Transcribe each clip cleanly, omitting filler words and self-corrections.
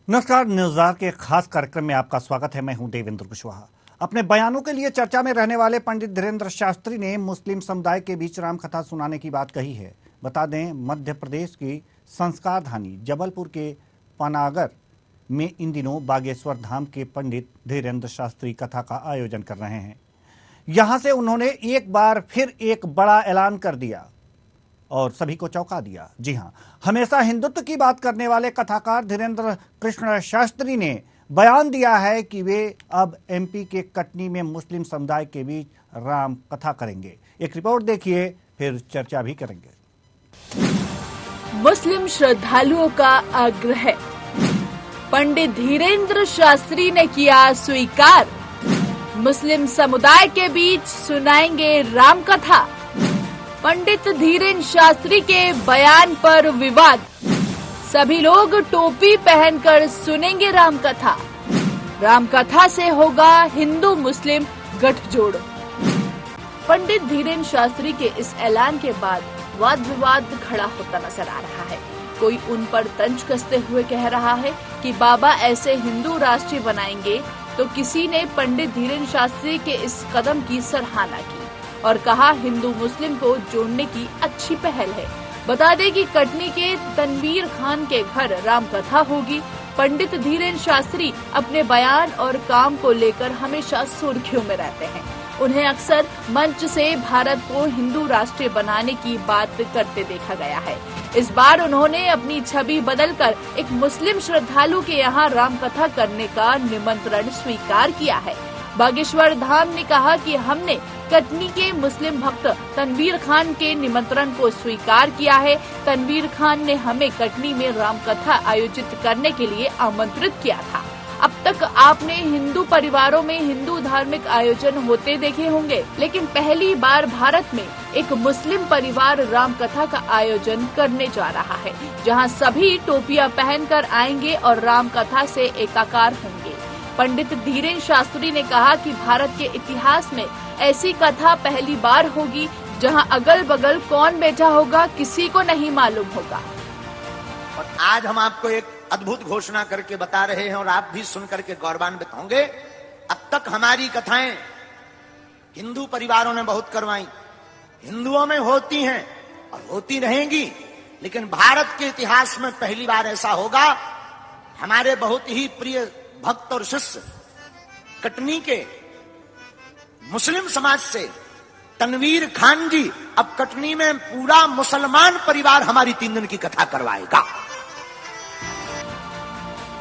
नमस्कार। न्यूज़ार के खास कार्यक्रम में आपका स्वागत है। मैं हूं देवेंद्र कुशवाहा। अपने बयानों के लिए चर्चा में रहने वाले पंडित धीरेन्द्र शास्त्री ने मुस्लिम समुदाय के बीच रामकथा सुनाने की बात कही है। बता दें, मध्य प्रदेश की संस्कार धानी जबलपुर के पनागर में इन दिनों बागेश्वर धाम के पंडित धीरेन्द्र शास्त्री कथा का आयोजन कर रहे हैं। यहां से उन्होंने एक बार फिर एक बड़ा ऐलान कर दिया और सभी को चौंका दिया। जी हां, हमेशा हिंदुत्व की बात करने वाले कथाकार धीरेन्द्र कृष्ण शास्त्री ने बयान दिया है कि वे अब एमपी के कटनी में मुस्लिम समुदाय के बीच राम कथा करेंगे। एक रिपोर्ट देखिए, फिर चर्चा भी करेंगे। मुस्लिम श्रद्धालुओं का आग्रह, पंडित धीरेन्द्र शास्त्री ने किया स्वीकार, मुस्लिम समुदाय के बीच सुनाएंगे राम कथा। पंडित धीरेन्द्र शास्त्री के बयान पर विवाद, सभी लोग टोपी पहनकर सुनेंगे राम कथा। राम कथा से होगा हिंदू मुस्लिम गठजोड़। पंडित धीरेन्द्र शास्त्री के इस ऐलान के बाद वाद विवाद खड़ा होता नजर आ रहा है। कोई उन पर तंज कसते हुए कह रहा है कि बाबा ऐसे हिंदू राष्ट्रीय बनाएंगे, तो किसी ने पंडित धीरेन्द्र शास्त्री के इस कदम की सराहना की और कहा हिंदू मुस्लिम को जोड़ने की अच्छी पहल है। बता दें कि कटनी के तनवीर खान के घर रामकथा होगी। पंडित धीरेन्द्र शास्त्री अपने बयान और काम को लेकर हमेशा सुर्खियों में रहते हैं। उन्हें अक्सर मंच से भारत को हिंदू राष्ट्र बनाने की बात करते देखा गया है। इस बार उन्होंने अपनी छवि बदलकर एक मुस्लिम श्रद्धालु के यहाँ रामकथा करने का निमंत्रण स्वीकार किया है। बागेश्वर धाम ने कहा कि हमने कटनी के मुस्लिम भक्त तनवीर खान के निमंत्रण को स्वीकार किया है। तनवीर खान ने हमें कटनी में रामकथा आयोजित करने के लिए आमंत्रित किया था। अब तक आपने हिंदू परिवारों में हिंदू धार्मिक आयोजन होते देखे होंगे, लेकिन पहली बार भारत में एक मुस्लिम परिवार रामकथा का आयोजन करने जा रहा है, जहां सभी टोपियां पहनकर आएंगे और रामकथा से एकाकार होंगे। पंडित धीरेन्द्र शास्त्री ने कहा कि भारत के इतिहास में ऐसी कथा पहली बार होगी जहां अगल बगल कौन बैठा होगा किसी को नहीं मालूम होगा। और आज हम आपको एक अद्भुत घोषणा करके बता रहे हैं और आप भी सुन करके गौरवान्वित होंगे। अब तक हमारी कथाएं हिंदू परिवारों ने बहुत करवाई, हिंदुओं में होती हैं और होती रहेंगी, लेकिन भारत के इतिहास में पहली बार ऐसा होगा। हमारे बहुत ही प्रिय भक्त और शिष्य कटनी के मुस्लिम समाज से तनवीर खान जी अब कटनी में पूरा मुसलमान परिवार हमारी 3 दिन की कथा करवाएगा।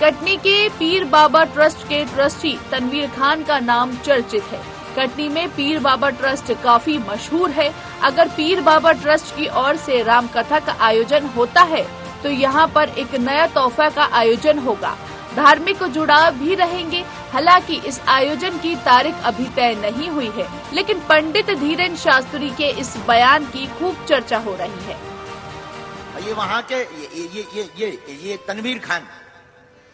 कटनी के पीर बाबा ट्रस्ट के ट्रस्टी तनवीर खान का नाम चर्चित है। कटनी में पीर बाबा ट्रस्ट काफी मशहूर है। अगर पीर बाबा ट्रस्ट की ओर से रामकथा का आयोजन होता है तो यहाँ पर एक नया तोहफा का आयोजन होगा। धार्मिक जुड़ाव भी रहेंगे। हालांकि इस आयोजन की तारीख अभी तय नहीं हुई है, लेकिन पंडित धीरेन्द्र शास्त्री के इस बयान की खूब चर्चा हो रही है। ये वहाँ के ये तनवीर खान,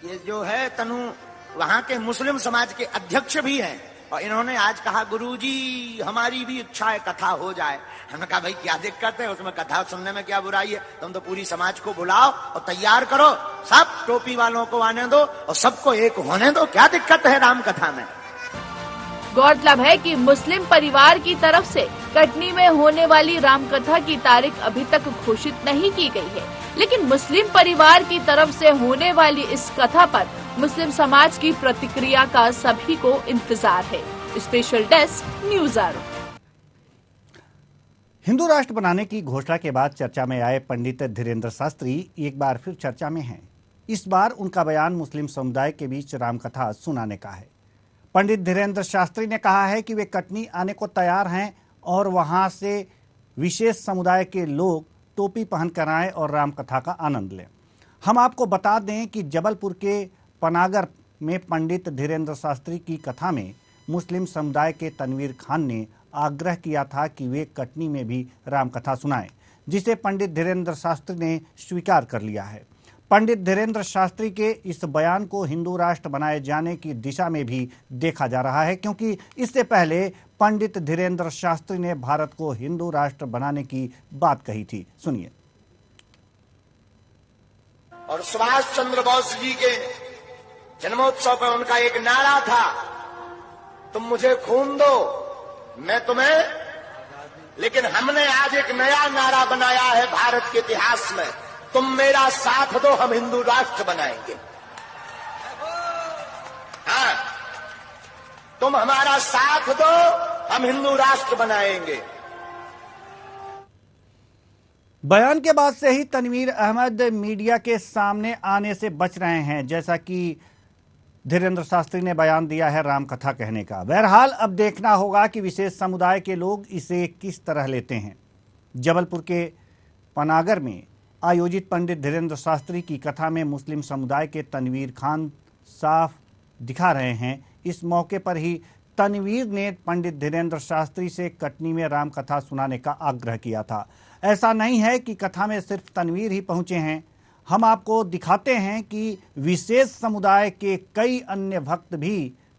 ये जो है तनु, वहाँ के मुस्लिम समाज के अध्यक्ष भी हैं और इन्होंने आज कहा गुरुजी हमारी भी इच्छा है कथा हो जाए। हमने कहा भाई क्या दिक्कत है, उसमें कथा सुनने में क्या बुराई है, तुम तो पूरी समाज को बुलाओ और तैयार करो, सब टोपी वालों को आने दो और सबको एक होने दो, क्या दिक्कत है राम कथा में। गौरतलब है कि मुस्लिम परिवार की तरफ से कटनी में होने वाली रामकथा की तारीख अभी तक घोषित नहीं की गई है, लेकिन मुस्लिम परिवार की तरफ से होने वाली इस कथा पर मुस्लिम समाज की प्रतिक्रिया का सभी को इंतजार है। Special desk न्यूज़ार। हिंदू राष्ट्र बनाने की घोषणा के बाद चर्चा में आए पंडित धीरेन्द्र शास्त्री एक बार फिर चर्चा में हैं। इस बार उनका बयान मुस्लिम समुदाय के बीच रामकथा सुनाने का है। पंडित धीरेन्द्र शास्त्री ने कहा है कि वे कटनी आने को तैयार हैं और वहां से विशेष समुदाय के लोग टोपी पहनकर आएं और रामकथा का आनंद लें। हम आपको बता दें कि जबलपुर के पनागर में पंडित धीरेन्द्र शास्त्री की कथा में मुस्लिम समुदाय के तनवीर खान ने आग्रह किया था कि वे कटनी में भी रामकथा सुनाएं, जिसे पंडित धीरेन्द्र शास्त्री ने स्वीकार कर लिया है। पंडित धीरेन्द्र शास्त्री के इस बयान को हिंदू राष्ट्र बनाए जाने की दिशा में भी देखा जा रहा है, क्योंकि इससे पहले पंडित धीरेन्द्र शास्त्री ने भारत को हिंदू राष्ट्र बनाने की बात कही थी। सुनिए। और सुभाष चंद्र बोस जी के जन्मोत्सव पर उनका एक नारा था, तुम मुझे खून दो मैं तुम्हें, लेकिन हमने आज एक नया नारा बनाया है भारत के इतिहास में, तुम मेरा साथ दो हम हिंदू राष्ट्र बनाएंगे। हाँ, तुम हमारा साथ दो हम हिंदू राष्ट्र बनाएंगे। बयान के बाद से ही तनवीर अहमद मीडिया के सामने आने से बच रहे हैं, जैसा कि धीरेंद्र शास्त्री ने बयान दिया है रामकथा कहने का। बहरहाल अब देखना होगा कि विशेष समुदाय के लोग इसे किस तरह लेते हैं। जबलपुर के पनागर में आयोजित पंडित धीरेंद्र शास्त्री की कथा में मुस्लिम समुदाय के तनवीर खान साफ दिखा रहे हैं। इस मौके पर ही तनवीर ने पंडित धीरेंद्र शास्त्री से कटनी में रामकथा सुनाने का आग्रह किया था। ऐसा नहीं है कि कथा में सिर्फ तनवीर ही पहुंचे हैं, हम आपको दिखाते हैं कि विशेष समुदाय के कई अन्य भक्त भी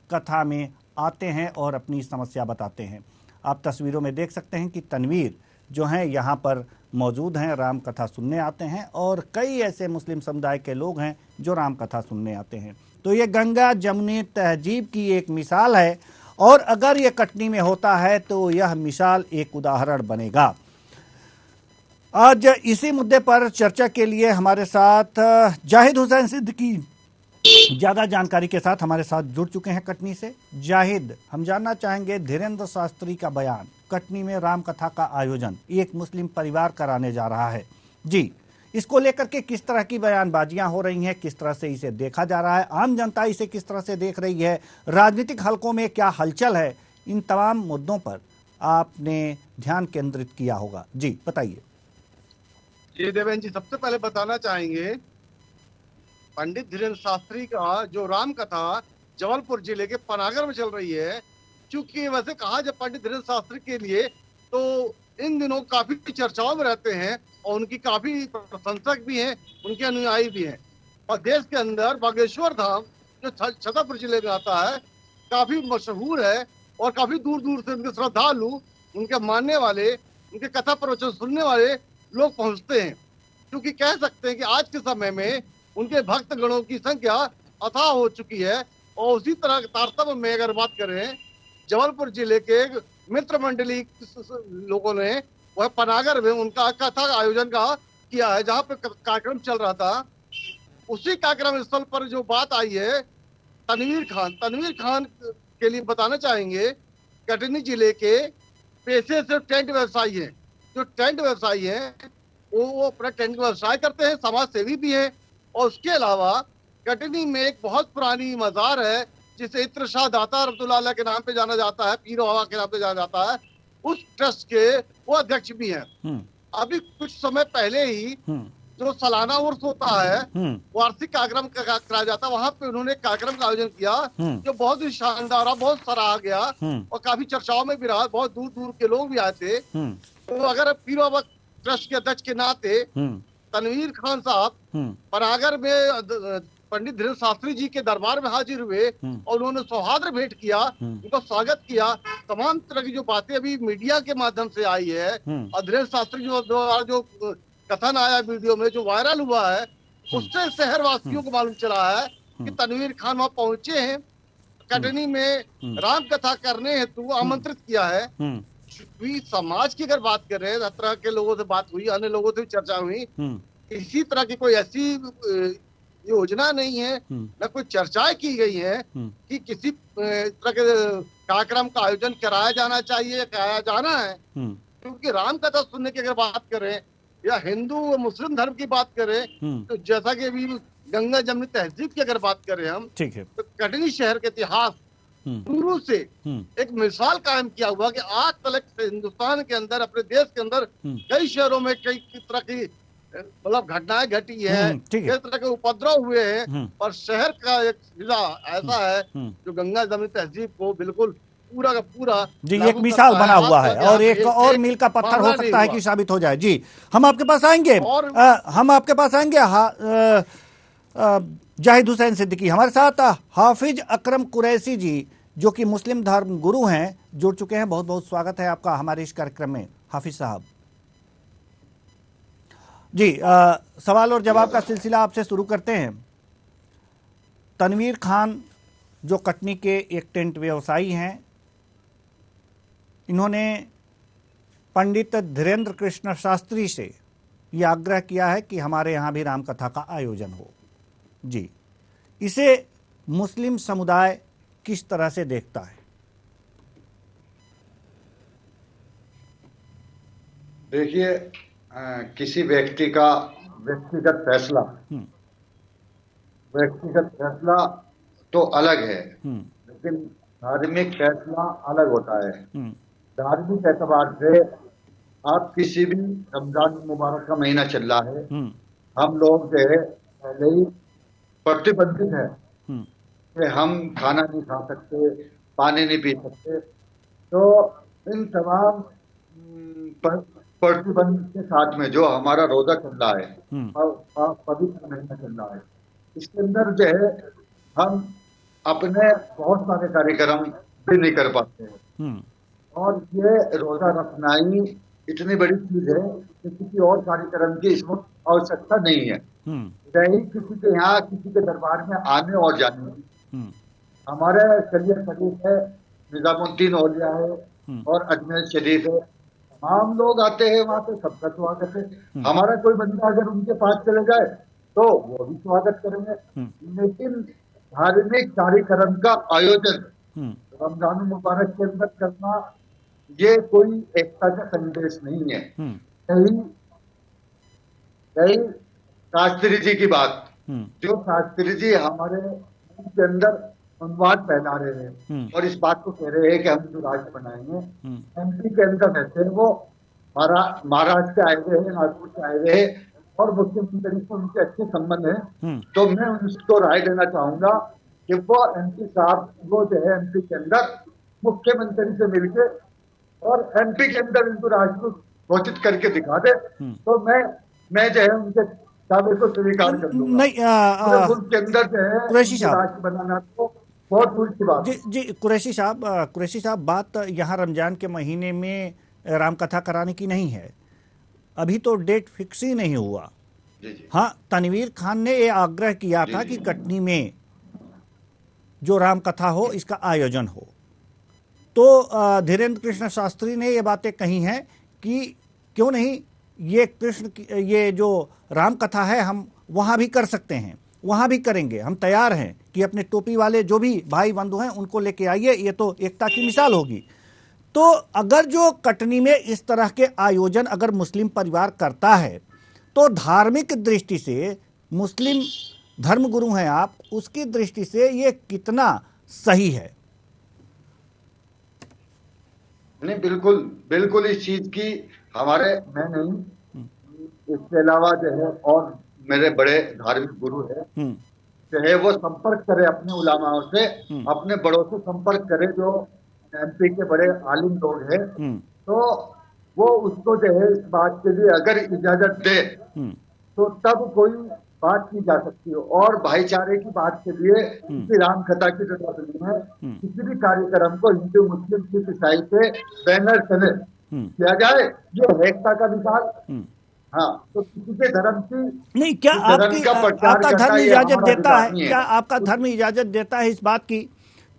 कथा में आते हैं और अपनी समस्या बताते हैं। आप तस्वीरों में देख सकते हैं कि तनवीर जो हैं यहाँ पर मौजूद हैं, राम कथा सुनने आते हैं, और कई ऐसे मुस्लिम समुदाय के लोग हैं जो राम कथा सुनने आते हैं। तो ये गंगा जमुनी तहजीब की एक मिसाल है, और अगर ये कटनी में होता है तो यह मिसाल एक उदाहरण बनेगा। आज इसी मुद्दे पर चर्चा के लिए हमारे साथ जाहिद हुसैन सिद्दीकी ज्यादा जानकारी के साथ हमारे साथ जुड़ चुके हैं कटनी से। जाहिद, हम जानना चाहेंगे, धीरेंद्र शास्त्री का बयान, कटनी में रामकथा का आयोजन एक मुस्लिम परिवार कराने जा रहा है जी, इसको लेकर के किस तरह की बयानबाजियां हो रही हैं, किस तरह से इसे देखा जा रहा है, आम जनता इसे किस तरह से देख रही है, राजनीतिक हलकों में क्या हलचल है, इन तमाम मुद्दों पर आपने ध्यान केंद्रित किया होगा। जी बताइए। जी देवेंद्र जी, सबसे पहले बताना चाहेंगे पंडित धीरेंद्र शास्त्री का जो राम कथा जबलपुर जिले के पनागर में चल रही है, चूंकि वैसे कहा जब पंडित धीरेंद्र शास्त्री के लिए तो इन दिनों काफी चर्चाओं में रहते हैं और उनकी काफी प्रशंसक भी हैं, उनके अनुयायी भी हैं। और देश के अंदर बागेश्वर धाम जो छतरपुर जिले में आता है काफी मशहूर है और काफी दूर दूर से उनके श्रद्धालु, उनके मानने वाले, उनके कथा प्रवचन सुनने वाले लोग पहुंचते हैं। क्योंकि कह सकते हैं कि आज के समय में उनके भक्त गणों की संख्या अथाह हो चुकी है। और उसी तरह तारतम्य में अगर बात करें, जबलपुर जिले के मित्र मंडली लोगों ने वह पनागर में उनका कथा आयोजन का किया है, जहाँ पे कार्यक्रम चल रहा था। उसी कार्यक्रम स्थल पर जो बात आई है तनवीर खान के लिए बताना चाहेंगे, कटनी जिले के पेशे से टेंट व्यवसायी हैं। जो टेंट व्यवसायी हैं वो अपना टेंट व्यवसाय करते हैं, समाज सेवी भी हैं। और उसके अलावा कटनी में एक बहुत पुरानी मजार है जिसे इत्र शाह दाता रहमतुल्लाह के नाम पे जाना जाता है, पीर बाबा के नाम पे जाना जाता है, उस ट्रस्ट के वो अध्यक्ष भी हैं। अभी कुछ समय पहले ही जो सालाना उर्स होता है, वार्षिक कार्यक्रम कराया जाता है, वहां पे उन्होंने कार्यक्रम का आयोजन किया जो बहुत ही शानदार, बहुत सराहा गया और काफी चर्चाओं में भी रहा। बहुत दूर दूर के लोग भी आए थे। तो अगर पीर बाबा ट्रस्ट के अध्यक्ष के नाते तनवीर खान साहब पनागर में पंडित धीरेंद्र शास्त्री जी के दरबार में हाजिर हुए और उन्होंने सौहार्द भेंट किया, उनका स्वागत किया। तमाम तरह की जो बातें अभी मीडिया के माध्यम से आई है और धीरेंद्र शास्त्री जो कथन आया वीडियो में जो वायरल हुआ है, उससे शहर वासियों को मालूम चला है कि तनवीर खान वहां पहुंचे हैं, कटनी में राम कथा करने हेतु आमंत्रित किया है। समाज की अगर बात करें, हर तरह के लोगों से बात हुई, अन्य लोगों से भी चर्चा हुई, इसी तरह की कोई ऐसी योजना नहीं है, न कोई चर्चाएं की गई है कि किसी तरह के कार्यक्रम का आयोजन कराया जाना चाहिए, कराया जाना है। क्योंकि राम कथा सुनने की अगर बात करें या हिंदू व मुस्लिम धर्म की बात करें, तो जैसा कि अभी गंगा जमुनी तहजीब की अगर बात करें हम, ठीक है, तो कटनी शहर के इतिहास शुरू से एक मिसाल कायम किया हुआ कि आज तक हिंदुस्तान के अंदर, अपने देश के अंदर कई शहरों में कई तरह की मतलब घटनाएं घटी है, कई तरह के उपद्रव हुए हैं। और शहर का एक जिला ऐसा है जो गंगा जमुनी तहजीब को बिल्कुल पूरा का पूरा जी एक मिसाल बना हुआ है और एक और मील का पत्थर हो सकता है कि साबित हो जाए। जी हम आपके पास आएंगे, हम आपके पास आएंगे। जाहिद हुसैन सिद्दीकी हमारे साथ हाफिज अकरम कुरैशी जी, जो कि मुस्लिम धर्म गुरु हैं, जुड़ चुके हैं। बहुत बहुत स्वागत है आपका हमारे इस कार्यक्रम में हाफिज साहब। जी सवाल और जवाब का सिलसिला आपसे शुरू करते हैं। तनवीर खान जो कटनी के एक टेंट व्यवसायी हैं, इन्होंने पंडित धीरेन्द्र कृष्ण शास्त्री से यह आग्रह किया है कि हमारे यहाँ भी रामकथा का आयोजन हो। जी, इसे मुस्लिम समुदाय किस तरह से देखता है? देखिए, किसी व्यक्ति का व्यक्तिगत फैसला तो अलग है, लेकिन धार्मिक फैसला अलग होता है। धार्मिक एतबार से आप किसी भी रमजान मुबारक का महीना चल रहा है, हम लोग जो है पहले ही प्रतिबंधित है कि हम खाना नहीं खा सकते, पानी नहीं पी सकते। तो इन तमाम प्रतिबंध के साथ में जो हमारा रोजा चल रहा है, पवित्र महीना चल रहा है, इसके अंदर जो है हम अपने बहुत सारे कार्यक्रम भी नहीं कर पाते हैं। और ये रोजा रखना ही इतनी बड़ी चीज है कि किसी और कार्यक्रम की इसमें आवश्यकता नहीं है। नहीं किसी के यहाँ किसी के दरबार में आने और जाने की। हमारे शरीयत शरीफ है, निजामुद्दीन औलिया है और अजमेर शरीफ है, तमाम लोग आते हैं वहां पे, सबका स्वागत है। हमारा कोई बंदा अगर उनके पास चले जाए तो वो भी स्वागत करेंगे। लेकिन धार्मिक कार्यक्रम का आयोजन रमजान मुबारक के अंदर करना ये कोई एकता का संदेश नहीं है। कहीं शास्त्री जी की बात, जो शास्त्री जी हमारे के अंदर संवाद फैला रहे हैं और इस बात को कह रहे हैं कि हम जो राज्य बनाएंगे, एमपी के अंदर रहते हैं, वो महाराष्ट्र के आए हुए हैं, नागपुर से आए हुए हैं और मुख्यमंत्री से उनके अच्छे संबंध हैं। तो मैं उनको राय देना चाहूंगा कि वो एमपी साहब वो जो है एमपी के अंदर मुख्यमंत्री से मिलके और एमपी के अंदर इनको राष्ट्र घोषित करके दिखा दे, तो मैं जो है उनके दावे को स्वीकार कर दूंगा। नहीं, मुल्क के अंदर जो है कुरैशी साहब राष्ट्र बनाना तो बहुत दूर की बात। जी कुरैशी साहब, बात यहाँ रमजान के महीने में रामकथा कराने की नहीं है, अभी तो डेट फिक्स ही नहीं हुआ। हाँ, तनवीर खान ने ये आग्रह किया था कि कटनी में जो रामकथा हो इसका आयोजन हो, तो धीरेन्द्र कृष्ण शास्त्री ने ये बातें कही हैं कि क्यों नहीं ये जो रामकथा है हम वहाँ भी कर सकते हैं, वहाँ भी करेंगे, हम तैयार हैं कि अपने टोपी वाले जो भी भाई बंधु हैं उनको लेके आइए, ये तो एकता की मिसाल होगी। तो अगर जो कटनी में इस तरह के आयोजन अगर मुस्लिम परिवार करता है तो धार्मिक दृष्टि से, मुस्लिम धर्मगुरु हैं आप, उसकी दृष्टि से ये कितना सही है? नहीं, बिल्कुल इस चीज की हमारे मैं नहीं, इसके अलावा जो है और मेरे बड़े धार्मिक गुरु है, जो है वो संपर्क करे अपने उलामाओं से, अपने बड़ों से संपर्क करे जो एमपी के बड़े आलिम लोग हैं, तो वो उसको जो है इस बात के लिए अगर इजाजत दे तो तब कोई बात की जा सकती है। और भाईचारे की बात के लिए किसी रामकथा की जरूरत नहीं है। किसी भी कार्यक्रम को हिंदू मुस्लिम सिख ईसाई पे बैनर चले किया जाए, ये एकता का विकास। हाँ, तो किसी के धर्म की नहीं, क्या आपका धर्म इजाजत देता है? क्या आपका धर्म इजाजत देता है इस बात की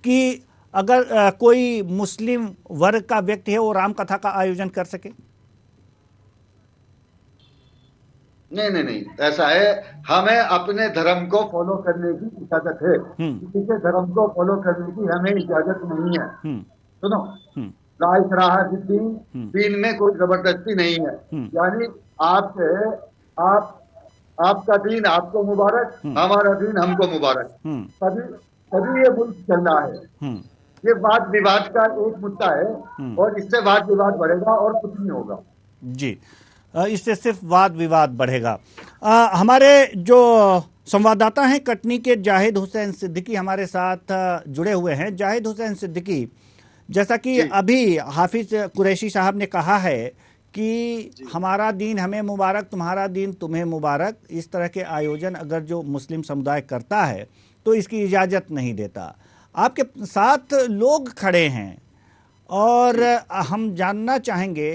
कि अगर कोई मुस्लिम वर्ग का व्यक्ति है वो रामकथा का आयोजन कर सके? नहीं, ऐसा है, हमें अपने धर्म को फॉलो करने की इजाजत है, किसी के धर्म को फॉलो करने की हमें इजाजत नहीं है। सुनो, ला इकराहा फिद्दीन, दीन में कोई जबरदस्ती नहीं है। यानी आपका दीन आपको मुबारक, हमारा दीन हमको मुबारक, तभी ये मुल्क चल रहा है। ये वाद विवाद का एक मुद्दा है और इससे वाद विवाद बढ़ेगा और कुछ नहीं होगा। जी, इससे सिर्फ वाद विवाद बढ़ेगा। हमारे जो संवाददाता हैं कटनी के जाहिद हुसैन सिद्दीकी हमारे साथ जुड़े हुए हैं। जाहिद हुसैन सिद्दीकी, जैसा कि अभी हाफिज कुरैशी साहब ने कहा है कि हमारा दीन हमें मुबारक, तुम्हारा दीन तुम्हें मुबारक, इस तरह के आयोजन अगर जो मुस्लिम समुदाय करता है तो इसकी इजाज़त नहीं देता। आपके साथ लोग खड़े हैं और हम जानना चाहेंगे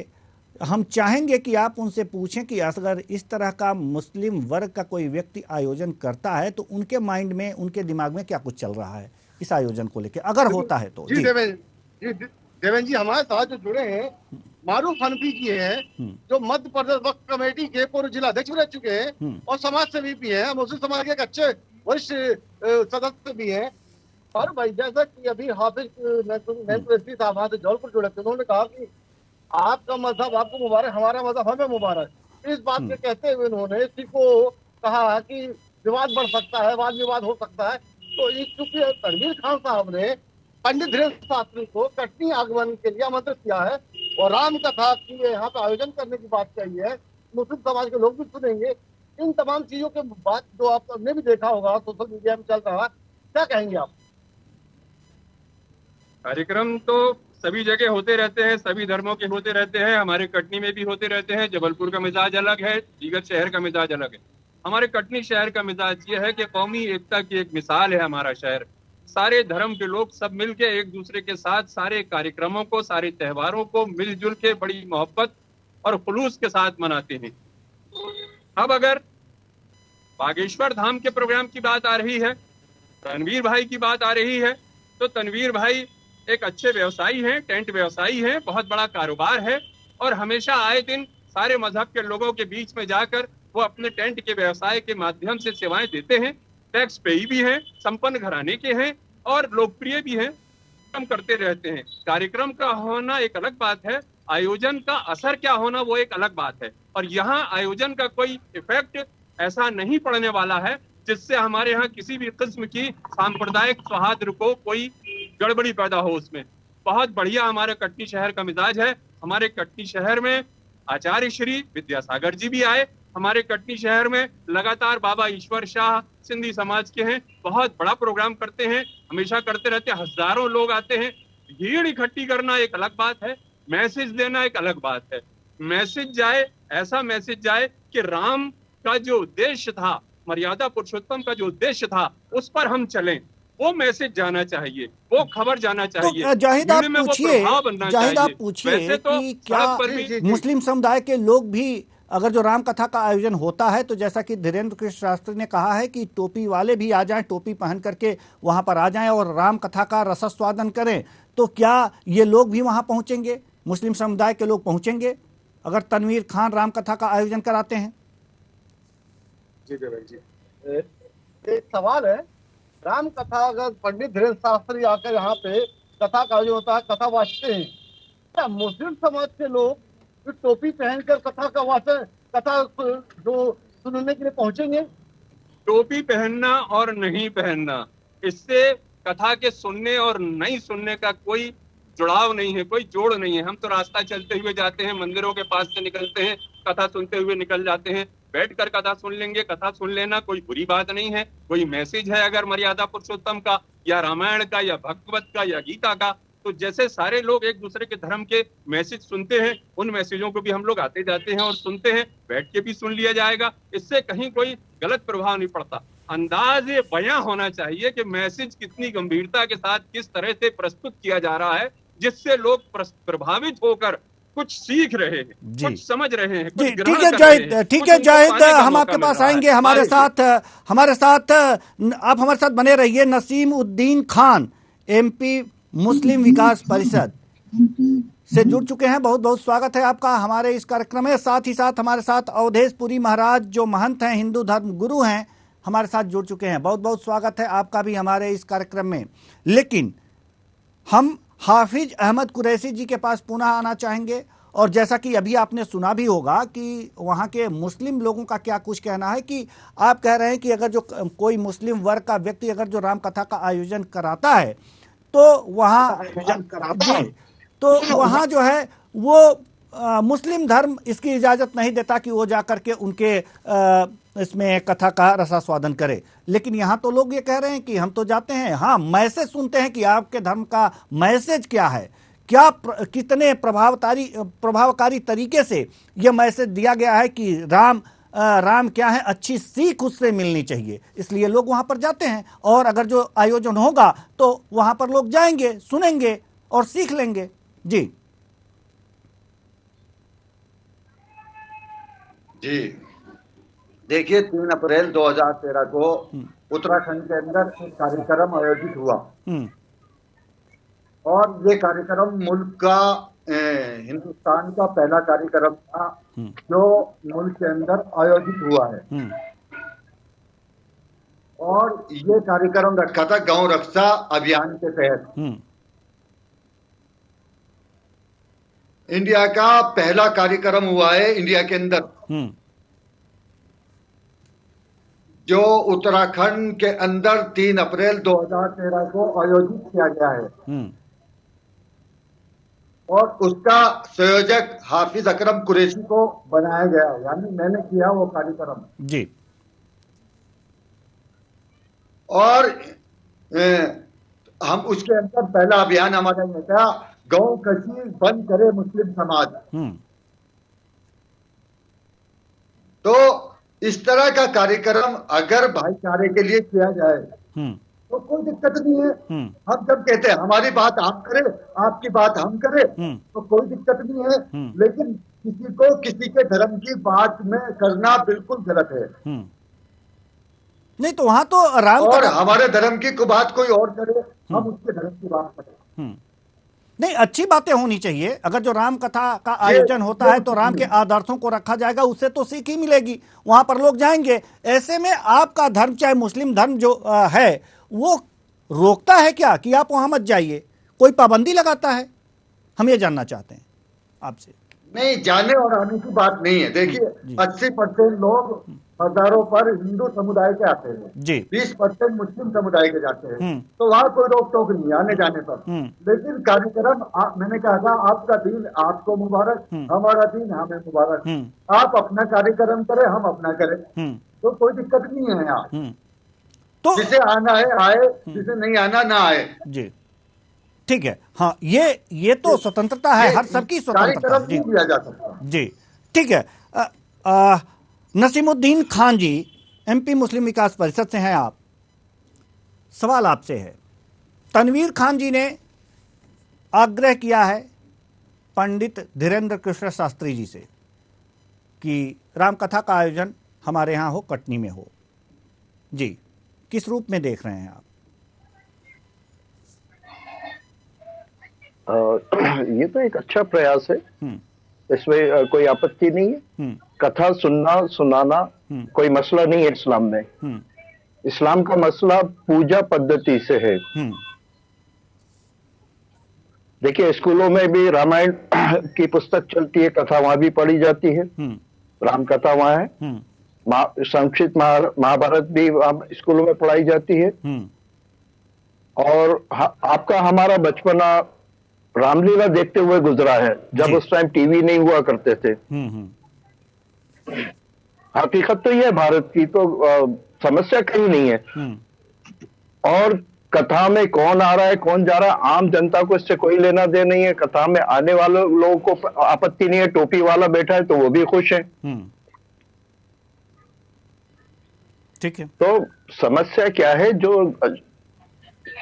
हम चाहेंगे कि आप उनसे पूछें कि अगर इस तरह का मुस्लिम वर्ग का कोई व्यक्ति आयोजन करता है तो उनके माइंड में, उनके दिमाग में क्या कुछ चल रहा है इस आयोजन को लेकर, अगर होता है तो। जी देवेंद्र जी हमारे साथ जो जुड़े हैं मारूफ हनफी जी हैं, जो मध्य प्रदेश वक्फ कमेटी के पूर्व जिला अध्यक्ष रह चुके हैं और समाज सेवी भी हैं, मुस्लिम समाज के एक अच्छे वरिष्ठ सदस्य भी हैं। और भाई जैसा कि अभी हाफिज साहब से जौलपुर जुड़े थे, उन्होंने कहा कि आपका मजहब आपको मुबारक, हमारा मजहब हमें मुबारक। इस बात के कहते हुए उन्होंने इसी को कहा कि विवाद बढ़ सकता है, वाद विवाद हो सकता है। तो चूंकि तनवीर खान साहब ने पंडित धीरेन्द्र शास्त्री को कटनी आगमन के लिए आमंत्रित किया है और राम कथा की यहाँ पे आयोजन करने की बात कही है, मुस्लिम समाज के लोग भी सुनेंगे। इन तमाम चीजों के बाद जो आपने भी देखा होगा सोशल मीडिया में चल रहा है, क्या कहेंगे आप? कार्यक्रम तो सभी जगह होते रहते हैं, सभी धर्मों के होते रहते हैं, हमारे कटनी में भी होते रहते हैं। जबलपुर का मिजाज अलग है, दीगर शहर का मिजाज अलग है। हमारे कटनी शहर का मिजाज ये है कि कौमी एकता की एक मिसाल है हमारा शहर। सारे धर्म के लोग सब मिलके एक दूसरे के साथ सारे कार्यक्रमों को, सारे त्योहारों को मिलजुल के बड़ी मोहब्बत और खुलूस के साथ मनाते हैं। अब अगर बागेश्वर धाम के प्रोग्राम की बात आ रही है, तनवीर भाई की बात आ रही है, तो तनवीर भाई एक अच्छे व्यवसायी हैं, टेंट व्यवसायी हैं, बहुत बड़ा कारोबार है और हमेशा आए दिन सारे मजहब के लोगों के बीच में जाकर वो अपने टेंट के व्यवसाय के माध्यम से सेवाएं देते हैं। टैक्स पेई भी हैं, संपन्न घराने के हैं और लोकप्रिय भी हैं, काम करते रहते हैं। कार्यक्रम का होना एक अलग बात है, आयोजन का असर क्या होना वो एक अलग बात है। और यहाँ आयोजन का कोई इफेक्ट ऐसा नहीं पड़ने वाला है जिससे हमारे यहाँ किसी भी किस्म की सांप्रदायिक सौहार्द को कोई गड़बड़ी पैदा हो। उसमें बहुत बढ़िया हमारे कटनी शहर का मिजाज है। हमारे कटनी शहर में आचार्य श्री विद्यासागर जी भी आए। हमारे कटनी शहर में लगातार बाबा ईश्वर शाह सिंधी समाज के हैं, बहुत बड़ा प्रोग्राम करते हैं, हमेशा करते रहते हैं, हजारों लोग आते हैं। भीड़ इकट्ठी करना एक अलग बात है, मैसेज देना एक अलग बात है। मैसेज जाए, ऐसा मैसेज जाए कि राम का जो उद्देश्य था, मर्यादा पुरुषोत्तम का जो उद्देश्य था, उस पर हम चलें, वो मैसेज जाना चाहिए, वो खबर जाना चाहिए। तो जाहिद आप पूछिए तो कि क्या मुस्लिम समुदाय के लोग भी अगर जो राम कथा का आयोजन होता है तो जैसा कि धीरेन्द्र कृष्ण शास्त्री ने कहा है कि टोपी वाले भी आ जाएं, टोपी पहन करके वहां पर आ जाएं और राम कथा का रसास्वादन करें, तो क्या ये लोग भी वहां पहुंचेंगे? मुस्लिम समुदाय के लोग पहुंचेंगे अगर तनवीर खान राम कथा का आयोजन कराते हैं? जी देवेंद्र जी, एक सवाल है, राम कथा अगर पंडित धीरेन्द्र शास्त्री आकर यहाँ पे कथा का आयोजन होता है, कथा वाचते हैं, क्या मुस्लिम समाज के लोग जो टोपी पहनकर कथा का वाचन, कथा जो सुनने के लिए पहुंचेंगे? टोपी पहनना और नहीं पहनना, इससे कथा के सुनने और नहीं सुनने का कोई जुड़ाव नहीं है, कोई जोड़ नहीं है। हम तो रास्ता चलते हुए जाते हैं, मंदिरों के पास से निकलते हैं, कथा सुनते हुए निकल जाते हैं। बैठकर कथा सुन लेंगे, कथा सुन लेना कोई बुरी बात नहीं है। कोई मैसेज है अगर मर्यादा पुरुषोत्तम का या रामायण का या भगवत का या गीता का, तो जैसे सारे लोग एक दूसरे के धर्म के मैसेज सुनते हैं, उन मैसेजों को भी हम लोग आते जाते हैं और सुनते हैं, बैठ के भी सुन लिया जाएगा। इससे कहीं कोई गलत प्रभाव नहीं पड़ता। अंदाज ये बयां होना चाहिए कि मैसेज कितनी गंभीरता के साथ किस तरह से प्रस्तुत किया जा रहा है, जिससे लोग प्रभावित होकर कुछ सीख रहे हैं, कुछ समझ रहे हैं, कुछ ग्रहण कर रहे हैं। ठीक है जाहिद, हम आपके पास आएंगे। हमारे साथ आप हमारे साथ बने रहिए। नसीम उद्दीन खान एमपी मुस्लिम विकास परिषद से जुड़ चुके हैं। बहुत बहुत स्वागत है आपका हमारे इस कार्यक्रम में। साथ ही साथ हमारे साथ अवधेश पुरी महाराज जो महंत हैं, हिंदू धर्म गुरु हैं, हमारे साथ जुड़ चुके हैं। बहुत बहुत स्वागत है आपका भी हमारे इस कार्यक्रम में। लेकिन हम हाफिज अहमद कुरैशी जी के पास पुनः आना चाहेंगे। और जैसा कि अभी आपने सुना भी होगा कि वहाँ के मुस्लिम लोगों का क्या कुछ कहना है, कि आप कह रहे हैं कि अगर जो कोई मुस्लिम वर्ग का व्यक्ति अगर जो राम कथा का आयोजन कराता है तो वहाँ जो है वो मुस्लिम धर्म इसकी इजाज़त नहीं देता कि वो जाकर के उनके इसमें कथा का रसास्वादन करे। लेकिन यहाँ तो लोग ये कह रहे हैं कि हम तो जाते हैं, हाँ मैसेज सुनते हैं कि आपके धर्म का मैसेज क्या है, क्या कितने प्रभावकारी तरीके से ये मैसेज दिया गया है कि राम क्या है, अच्छी सीख उससे मिलनी चाहिए। इसलिए लोग वहां पर जाते हैं और अगर जो आयोजन होगा तो वहां पर लोग जाएंगे, सुनेंगे और सीख लेंगे। जी जी देखिए, 3 अप्रैल 2013 को उत्तराखंड के अंदर एक कार्यक्रम आयोजित हुआ और ये कार्यक्रम मुल्क का हिंदुस्तान का पहला कार्यक्रम था जो मुल्क के अंदर आयोजित हुआ है। और ये कार्यक्रम रखा था गौ रक्षा अभियान के तहत। इंडिया का पहला कार्यक्रम हुआ है इंडिया के अंदर जो उत्तराखंड के अंदर 3 अप्रैल 2013 को आयोजित किया गया है। और उसका संयोजक हाफिज अकरम कुरैशी को बनाया गया, यानी मैंने किया वो कार्यक्रम जी। और हम उसके अंदर पहला अभियान हमारा ये था, गौ कशी बंद करे मुस्लिम समाज। तो इस तरह का कार्यक्रम अगर भाईचारे के लिए किया जाए तो कोई दिक्कत नहीं है। हम जब कहते हैं हमारी बात आप करें, आपकी बात हम करें, तो कोई दिक्कत नहीं है। लेकिन किसी को किसी के धर्म की बात में करना बिल्कुल गलत है। नहीं तो वहां तो राम और हमारे धर्म की बात कोई और करे, हम उसके धर्म की बात करें। नहीं, अच्छी बातें होनी चाहिए। अगर जो राम कथा का आयोजन होता है तो राम के आदर्शों को रखा जाएगा, उससे तो सीख ही मिलेगी, वहां पर लोग जाएंगे। ऐसे में आपका धर्म, चाहे मुस्लिम धर्म जो है, वो रोकता है क्या कि आप वहां मत जाइए? कोई पाबंदी लगाता है? हम ये जानना चाहते हैं आपसे। नहीं, जाने और आने की बात नहीं है। देखिए 80% लोग हजारों पर हिंदू समुदाय के आते हैं जी, 20% मुस्लिम समुदाय के जाते हैं, तो वहां कोई रोक टोक नहीं आने जाने पर। लेकिन कार्यक्रम मैंने कहा था, आपका दिन आपको मुबारक, हमारा दिन हमें मुबारक। आप अपना कार्यक्रम करें, हम अपना करें, तो कोई दिक्कत नहीं है यहाँ। तो जिसे आना है आए, जिसे नहीं आना ना आए। जी ठीक है। हाँ, ये तो स्वतंत्रता है, हर सबकी स्वतंत्रता जी दिया जा सकता जी। ठीक है। नसीमुद्दीन खान जी, एमपी मुस्लिम विकास परिषद से हैं आप। सवाल आपसे है, तनवीर खान जी ने आग्रह किया है पंडित धीरेन्द्र कृष्ण शास्त्री जी से कि रामकथा का आयोजन हमारे यहाँ हो, कटनी में हो। जी, किस रूप में देख रहे हैं आप? ये तो एक अच्छा प्रयास है, इसमें कोई आपत्ति नहीं है। कथा सुनना सुनाना कोई मसला नहीं है इस्लाम में। इस्लाम का मसला पूजा पद्धति से है। देखिए, स्कूलों में भी रामायण की पुस्तक चलती है, कथा वहां भी पढ़ी जाती है, राम कथा वहां है। संक्षिप्त महाभारत भी स्कूलों में पढ़ाई जाती है। और आपका हमारा बचपना रामलीला देखते हुए गुजरा है, जब उस टाइम टीवी नहीं हुआ करते थे। हकीकत तो यह भारत की तो समस्या कहीं नहीं है। और कथा में कौन आ रहा है कौन जा रहा है, आम जनता को इससे कोई लेना देना नहीं है। कथा में आने वाले लोगों को आपत्ति नहीं है, टोपी वाला बैठा है तो वो भी खुश है। ठीक है। तो समस्या क्या है, जो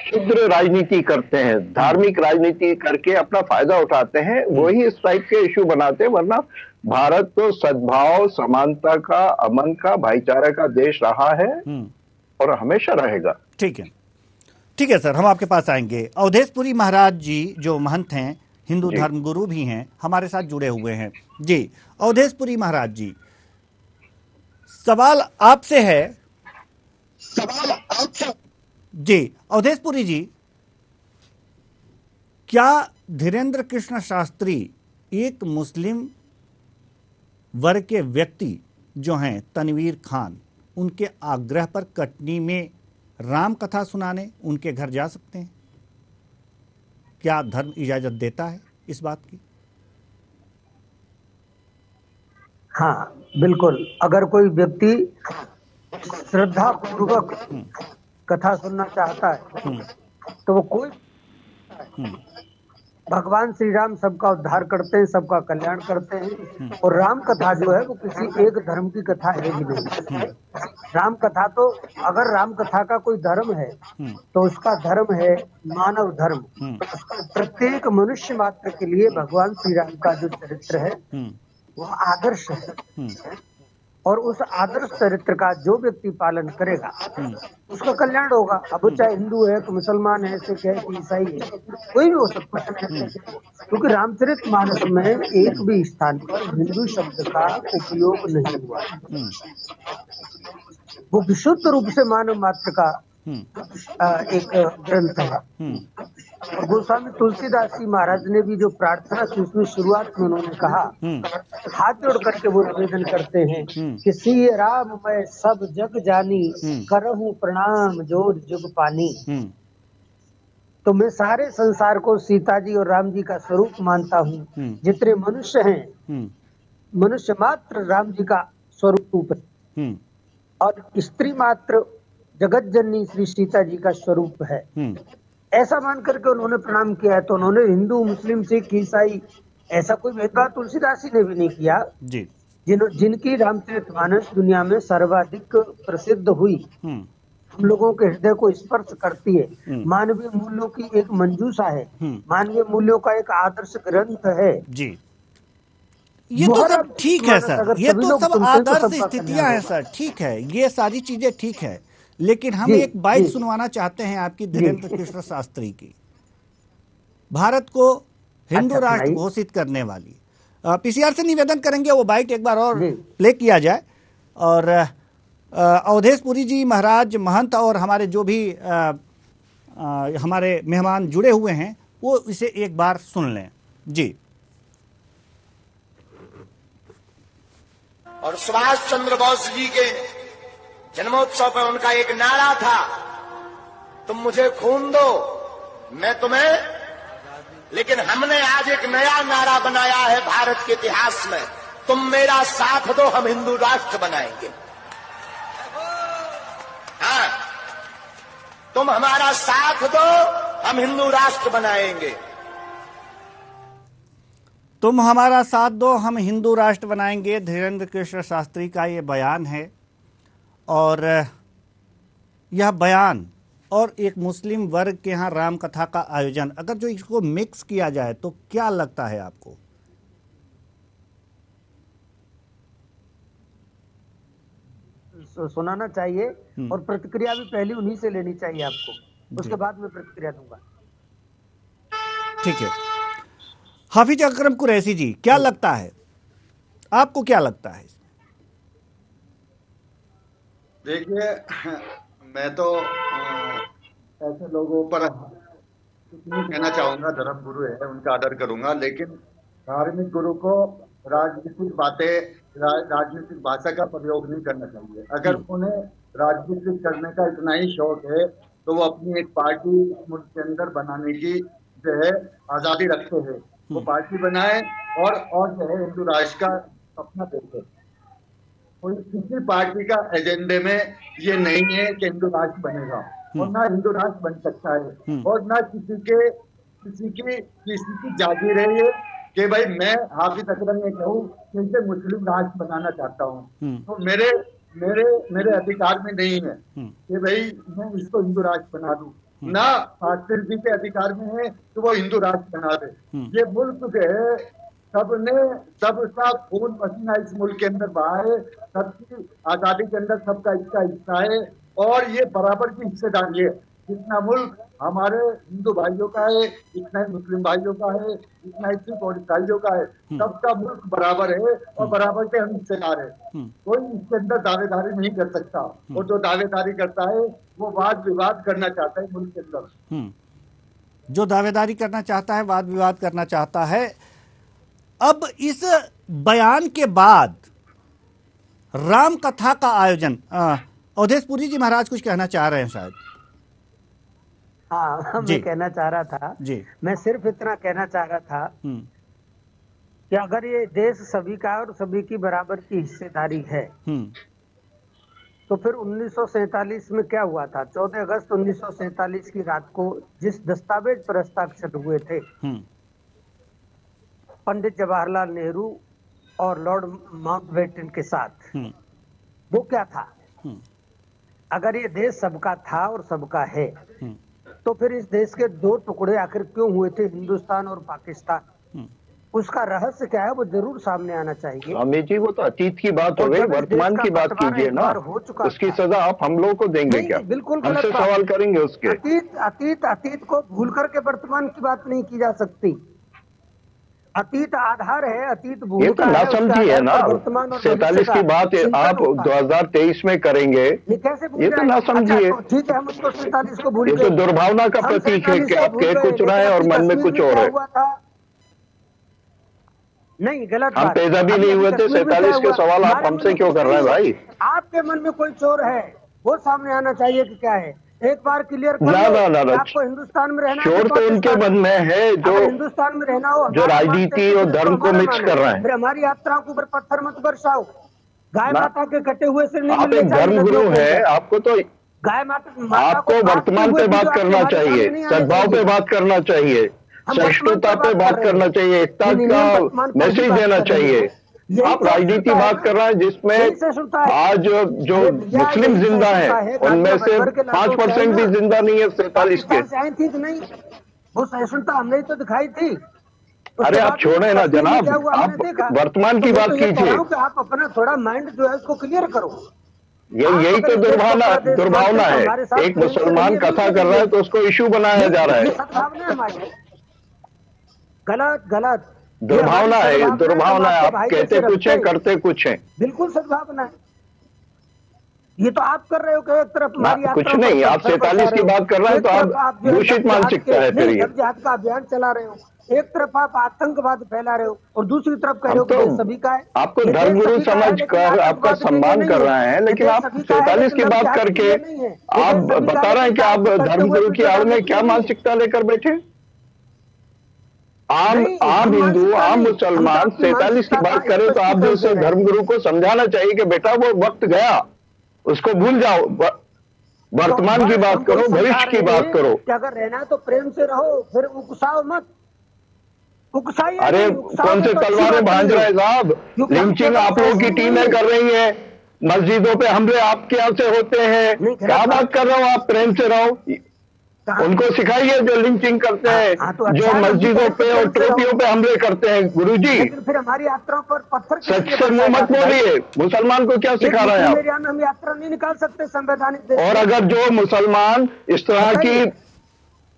शुद्र राजनीति करते हैं, धार्मिक राजनीति करके अपना फायदा उठाते हैं, वही इस टाइप के इश्यू बनाते हैं। वरना भारत तो सद्भाव, समानता का, अमन का, भाईचारे का देश रहा है और हमेशा रहेगा। ठीक है, ठीक है सर, हम आपके पास आएंगे। अवधेशपुरी महाराज जी जो महंत हैं, हिंदू धर्म गुरु भी हैं, हमारे साथ जुड़े हुए हैं। जी, अवधेशपुरी महाराज जी, सवाल आपसे है। जी, अवधेशपुरी जी, क्या धीरेन्द्र कृष्ण शास्त्री एक मुस्लिम वर्ग के व्यक्ति जो हैं तनवीर खान, उनके आग्रह पर कटनी में राम कथा सुनाने उनके घर जा सकते हैं? क्या धर्म इजाजत देता है इस बात की? हाँ बिल्कुल, अगर कोई व्यक्ति श्रद्धा पूर्वक कथा सुनना चाहता है तो वो कोई भगवान श्री राम सबका उद्धार करते हैं, सबका कल्याण करते हैं। और राम कथा जो है वो किसी एक धर्म की कथा है ही नहीं। राम कथा तो, अगर राम कथा का कोई धर्म है तो उसका धर्म है मानव धर्म। प्रत्येक मनुष्य मात्र के लिए भगवान श्री राम का जो चरित्र है वो आदर्श है। और उस आदर्श चरित्र का जो व्यक्ति पालन करेगा उसका कल्याण होगा। अब वो चाहे हिंदू है कि मुसलमान है, सिख है कि ईसाई है, कोई भी हो सकता है। क्योंकि रामचरितमानस में एक भी स्थान पर हिंदू शब्द का उपयोग नहीं हुआ। वो विशुद्ध रूप से मानव मात्र का एक ग्रंथ है। और गोस्वामी तुलसीदास जी महाराज ने भी जो प्रार्थना की उसमें शुरुआत में उन्होंने कहा, हाथ जोड़ करके वो निवेदन करते हैं कि सिय राम मैं सब जग जानी, करहूं प्रणाम जोर जुग पानी। तो मैं सारे संसार को सीता जी और राम जी का स्वरूप मानता हूँ। जितने मनुष्य हैं, मनुष्य मात्र राम जी का स्वरूप है और स्त्री मात्र जगत जननी श्री सीता जी का स्वरूप है। ऐसा मान करके उन्होंने प्रणाम किया है। तो उन्होंने हिंदू, मुस्लिम, सिख, ईसाई ऐसा कोई भेदभाव तुलसीदास जी ने भी नहीं किया जी। जिनकी रामचरितमानस दुनिया में सर्वाधिक प्रसिद्ध हुई, हम लोगों के हृदय को स्पर्श करती है, मानवीय मूल्यों की एक मंजूषा है, मानवीय मूल्यों का एक आदर्श ग्रंथ है जी। ये तो सब ठीक है सर, ये तो सब आदर्श स्थितियां हैं सर, ठीक है, ये सारी चीजें ठीक है। लेकिन हम एक बाइट सुनवाना चाहते हैं आपकी धीरेन्द्र कृष्ण शास्त्री की, भारत को हिंदू राष्ट्र घोषित करने वाली। पीसीआर से निवेदन करेंगे वो बाइट एक बार और प्ले किया जाए, और अवधेश पुरी जी महाराज, महंत और हमारे जो भी हमारे मेहमान जुड़े हुए हैं वो इसे एक बार सुन लें जी। और सुभाष चंद्र बोस जी के जन्मोत्सव पर उनका एक नारा था, तुम मुझे खून दो मैं तुम्हें, लेकिन हमने आज एक नया नारा बनाया है भारत के इतिहास में, तुम मेरा साथ दो हम हिंदू राष्ट्र बनाएंगे। हाँ, तुम हमारा साथ दो हम हिंदू राष्ट्र बनाएंगे। तुम हमारा साथ दो हम हिंदू राष्ट्र बनाएंगे, धीरेन्द्र कृष्ण शास्त्री का ये बयान है। और यह बयान और एक मुस्लिम वर्ग के यहाँ राम कथा का आयोजन, अगर जो इसको मिक्स किया जाए तो क्या लगता है आपको? सुनाना चाहिए और प्रतिक्रिया भी पहले उन्हीं से लेनी चाहिए आपको, उसके बाद मैं प्रतिक्रिया दूंगा। ठीक है, हाफिज अकरम कुरैशी जी, क्या लगता है आपको, क्या लगता है? देखिए, मैं तो ऐसे लोगों पर कुछ नहीं कहना चाहूंगा, धर्म गुरु है उनका आदर करूंगा, लेकिन धार्मिक गुरु को राजनीतिक बातें, राजनीतिक भाषा का प्रयोग नहीं करना चाहिए। अगर उन्हें राजनीतिक करने का इतना ही शौक है तो वो अपनी एक पार्टी मुल्क के अंदर बनाने की जो है आजादी रखते हैं, वो पार्टी बनाए और जो है हिंदू राष्ट्र का सपना देते। कोई किसी पार्टी का एजेंडे में ये नहीं है कि हिंदू राष्ट्र बनेगा, और ना हिंदू राष्ट्र बन सकता है, और ना किसी की जागीर है ये कि भाई मैं हाफिज अकरम ये कहूँ कि इसे मुस्लिम राष्ट्र बनाना चाहता हूँ। तो मेरे अधिकार में नहीं है कि भाई मैं इसको हिंदू राष्ट्र बना दूं, ना शास्त्री जी के अधिकार में है कि वो हिंदू राष्ट्र बना दे। ये मुल्क जो है सबका खून पसीना इस मुल्क के अंदर बहा है, सबकी आजादी के अंदर सबका इसका हिस्सा है, और ये बराबर की हिस्सेदारी है। जितना मुल्क हमारे हिंदू भाइयों का है, इतना ही मुस्लिम भाइयों का है, इतना ही सिख और ईसाइयों का है, सबका मुल्क बराबर है और बराबर के हम हिस्सेदार है। कोई इसके अंदर दावेदारी नहीं कर सकता, और जो दावेदारी करता है वो वाद विवाद करना चाहता है मुल्क के अंदर। जो दावेदारी करना चाहता है, वाद विवाद करना चाहता है। अब इस बयान के बाद राम कथा का आयोजन, अवधेश पुरी जी महाराज कुछ कहना चाह रहे हैं शायद। हाँ, मैं कहना चाह रहा था जी, मैं सिर्फ इतना कहना चाह रहा था कि अगर ये देश सभी का और सभी की बराबर की हिस्सेदारी है तो फिर 1947 में क्या हुआ था? 14 अगस्त 1947 की रात को जिस दस्तावेज पर हस्ताक्षर हुए थे पंडित जवाहरलाल नेहरू और लॉर्ड माउंटबेटन के साथ, वो क्या था? अगर ये देश सबका था और सबका है तो फिर इस देश के दो टुकड़े आखिर क्यों हुए थे, हिंदुस्तान और पाकिस्तान? उसका रहस्य क्या है वो जरूर सामने आना चाहिए। स्वामी जी वो तो अतीत की बात हो गई, वर्तमान की बात कीजिए ना। उसकी सजा आप हम लोगों को देंगे क्या? बिल्कुल हमसे सवाल करेंगे उसके? अतीत को भूल करके वर्तमान की बात नहीं की जा सकती। अतीत आधार है, अतीत भूल ये तो ना समझिए ना। 47 की बात आप 2023 में करेंगे, ये तो ना समझिए। ठीक है, हम उसको 47 को भूल ये तो दुर्भावना का प्रतीक है कि आप कह कुछ रहे हैं और मन में कुछ और है। नहीं, गलत हम तेजाबी नहीं हुए थे। 47 के सवाल आप हमसे क्यों कर रहे हैं भाई? आपके मन में कोई चोर है वो सामने आना चाहिए कि क्या है, एक बार क्लियर कर ना आपको हिंदुस्तान में रहना। चोर तो उनके मन में है जो हिंदुस्तान में रहना हो, जो राजनीति और धर्म को मिक्स कर रहे हैं। फिर हमारी यात्राओं के ऊपर पत्थर मत बरसाओ। गाय माता के कटे हुए से नहीं आप एक धर्म गुरु है, आपको तो गाय माता आपको वर्तमान पे बात करना चाहिए, सद्भाव पे बात करना चाहिए, सहिष्णुता पे बात करना चाहिए, एकता का मैसेज देना चाहिए। आप राजनीति बात कर रहे हैं जिसमें आज जो मुस्लिम जिंदा है उनमें से 5% भी जिंदा नहीं है 47 के। नहीं, वो सहिष्णुता हमने तो दिखाई थी। अरे आप छोड़े ना जनाब, आप वर्तमान की बात कीजिए। आप अपना थोड़ा माइंड जो है उसको क्लियर करो। यही तो दुर्भावना है। एक मुसलमान कथा कर रहा है तो उसको इशू बनाया जा रहा है। गलत दुर्भावना है, दुर्भावना है। आप कहते कुछ है, करते कुछ है। बिल्कुल सद्भावना है। ये तो आप कर रहे हो कि एक तरफ कुछ नहीं, आप 47 की बात कर रहे हैं तो आप दूषित मानसिकता है। फिर जिहाद का अभियान चला रहे हो, एक तरफ आप आतंकवाद फैला रहे हो और दूसरी तरफ कह रहे हो कि सभी का है। आपको धर्मगुरु समझ कर आपका सम्मान कर रहे हैं, लेकिन आप 47 की बात करके आप बता रहे हैं कि आप धर्मगुरु की आड़ में क्या मानसिकता लेकर बैठे। आम हिंदू, आम मुसलमान 47 की बात करें तो आप जैसे धर्मगुरु को समझाना चाहिए कि बेटा वो वक्त गया, उसको भूल जाओ, वर्तमान की बात करो, भविष्य की बात करो। अगर रहना है तो प्रेम से रहो, फिर उकसाओ मत। उकसाइए। अरे कौन से तलवारें भांज रहे साहब? लिंचिंग आप लोगों की टीमें कर रही है, मस्जिदों पे हमले आपके यहाँ से होते हैं। क्या बात कर रहे हो आप? प्रेम से रहो, उनको सिखाइए जो लिंचिंग करते हैं, जो मस्जिदों पे और टोपियों पे हमले करते हैं। गुरुजी फिर हमारी यात्राओं पर पत्थर सच से मुंह मत बोलिए। मुसलमान को क्या सिखा रहे हैं आप? हम यात्रा नहीं निकाल सकते संवैधानिक। और अगर जो मुसलमान इस तरह की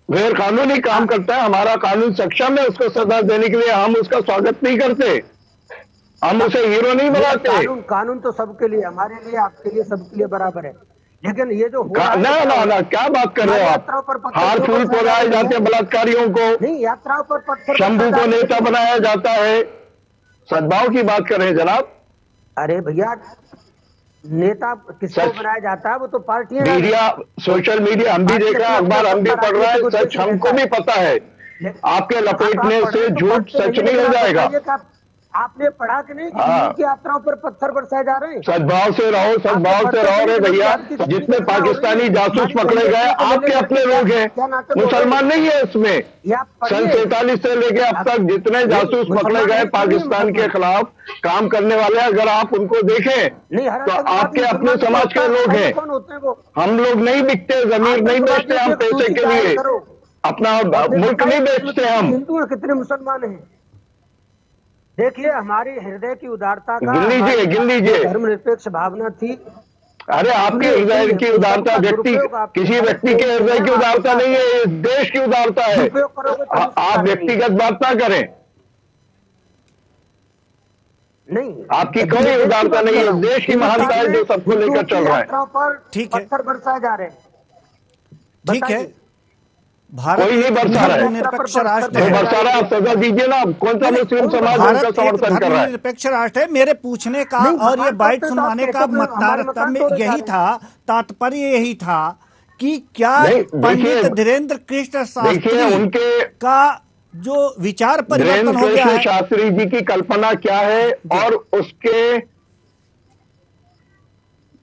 गैर कानूनी काम करता है, हमारा कानून सक्षम है उसको सजा देने के लिए, हम उसका स्वागत नहीं करते, हम उसे हीरो नहीं बनाते। कानून तो सबके लिए, हमारे लिए, आपके लिए, सबके लिए बराबर है। लेकिन ये जो ना क्या बात कर रहे हो आप? हार फूल पहुंचाए जाते हैं बलात्कारियों को, नहीं यात्राओं पर पत्थर, शंभू को नेता बनाया जाता है। सद्भाव की बात कर रहे हैं जनाब। अरे भैया, नेता किसको बनाया जाता है? वो तो पार्टियां, मीडिया, सोशल मीडिया हम भी देख रहे हैं, अखबार हम भी पढ़ रहे हैं, सच हमको भी पता है। आपके लपेटने से झूठ सच नहीं हो जाएगा। आपने पढ़ा कि नहीं कि यात्राओं पर पत्थर बरसाए जा रहे हैं? सदभाव से रहो, सदभाव से रहो रे भैया। जितने पाकिस्तानी जासूस पकड़े गए आपके अपने लोग हैं, मुसलमान नहीं है इसमें। सन 47 से लेके अब तक जितने जासूस पकड़े गए पाकिस्तान के खिलाफ काम करने वाले, अगर आप उनको देखें तो आपके अपने समाज के लोग हैं। हम लोग नहीं बिकते, जमीन नहीं बेचते हम पैसे के लिए, अपना मुल्क नहीं बेचते हम। हिंदू कितने मुसलमान हैं? देखिए, हमारी हृदय की उदारता का, गिन लीजिए धर्मनिरपेक्ष भावना थी। अरे आपके हृदय की उदारता किसी व्यक्ति के हृदय की उदारता नहीं है, इस देश की उदारता है। आप व्यक्तिगत बात ना करें। नहीं, आपकी कोई उदारता नहीं है, देश की महानता है जो सबको लेकर चल रहा है। ठीक है, पत्थर बरसाए जा रहे हैं। ठीक है, भारत कोई नहीं बरसा रहा है, निरपेक्ष राष्ट्र है। बरसा रहा है, आप सजा दीजिए ना। कौन सा मुस्लिम समाज उनका समर्थन कर रहा है? निरपेक्ष राष्ट्र है। मेरे पूछने का और ये बाइट सुनवाने का यही था, तात्पर्य यही था कि क्या पंडित धीरेन्द्र कृष्ण शास्त्री का जो विचार परिवर्तन हो गया है? शास्त्री जी की कल्पना क्या है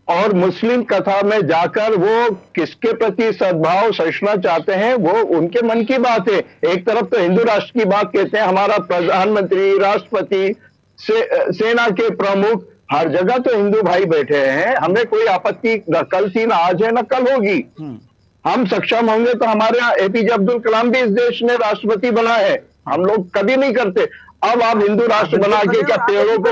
और मुस्लिम कथा में जाकर वो किसके प्रति सद्भाव सहिष्णुता चाहते हैं, वो उनके मन की बात है। एक तरफ तो हिंदू राष्ट्र की बात कहते हैं, हमारा प्रधानमंत्री, राष्ट्रपति, सेना के प्रमुख, हर जगह तो हिंदू भाई बैठे हैं। हमें कोई आपत्ति कल थी, ना आज है, ना कल होगी। हम सक्षम होंगे तो हमारे यहाँ एपीजे अब्दुल कलाम भी इस देश में राष्ट्रपति बना है, हम लोग कभी नहीं करते। अब आप हिंदू राष्ट्र बना के क्या पेड़ों को